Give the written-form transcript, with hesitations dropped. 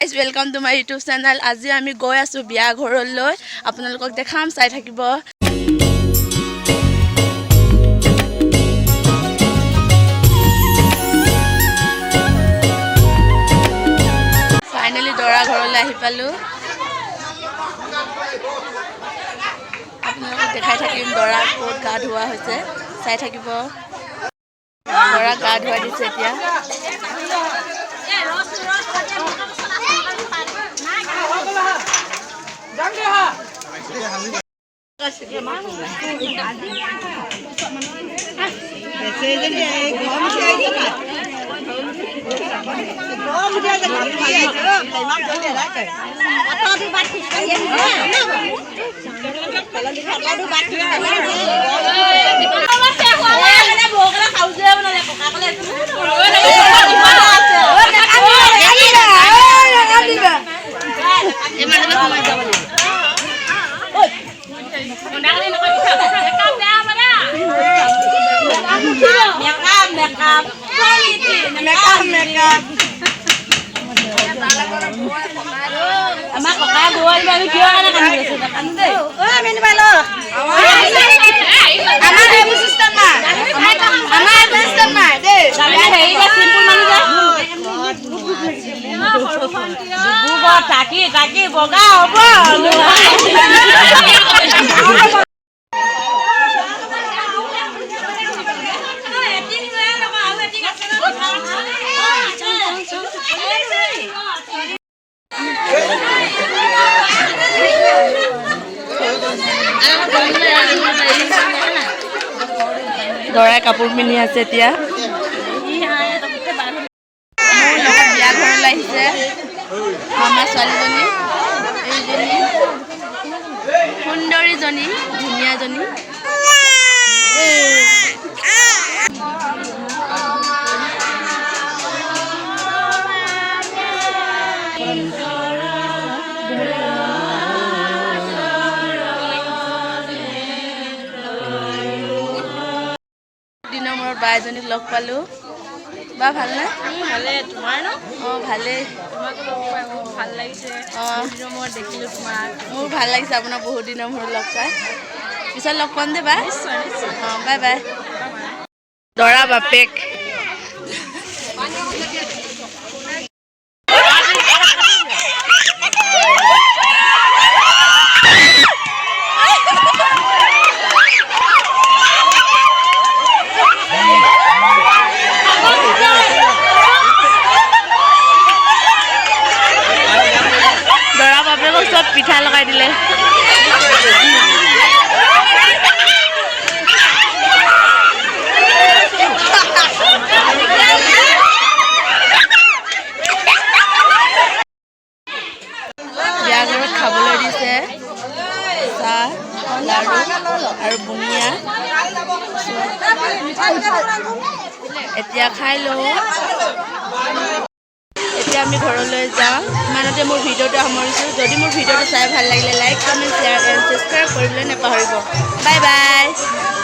Guys, welcome to my YouTube channel. আজি আমি গৈ আছো বিয়া ঘৰলৈ আপোনালোকক দেখাম চাই থাকিব ফাইনালি দৰা ঘৰলৈ আহি পালো আপোনালোকক দেখাই থাকিম দৰা ক'ত গা ধোৱা হৈছে চাই থাকিব দৰা গা ধোৱা দিছে এতিয়া Ama kaka dua baru dia anak kan sudah kan deh. Oh, main balok. Ama ibu sistem mah. Ama ibu sistem mah deh. Sampai hari ini simpul mana dah? Buka taki boga apa? দৰাই কাপোৰ পিন্ধি আছে এতিয়া মোৰ লগত বিয়া ঘৰলৈ আহিছে মামা ছোৱালীজনী এইজনী সুন্দৰীজনী ধুনীয়াজনী বাইজনীক লগ পালো বা ভাল না ভালে তোমাৰ ন ভালে তোমাকো লগ পাই মোৰ ভাল লাগিছে দিনৰ মই দেখিলো তোমাক মোৰ ভাল লাগিছে আপোনাৰ বহুত দিনৰ মোৰ লগ পাই পিছত লগ পাম দে বা বাই বাই দৰা বাপেক পিঠা লগাই দিলে বিয়া ঘৰত খাবলৈ দিছে চাহ লাড়ু আৰু বুনিয়া এতিয়া খাই লওঁ এতিয়া আমি ঘৰলৈ যাওঁ ইমানতে মোৰ ভিডিঅ'টো সামৰিছোঁ যদি মোৰ ভিডিঅ'টো চাই ভাল লাগিলে like comment share and subscribe কৰিবলৈ নাপাহৰিব বাই বাই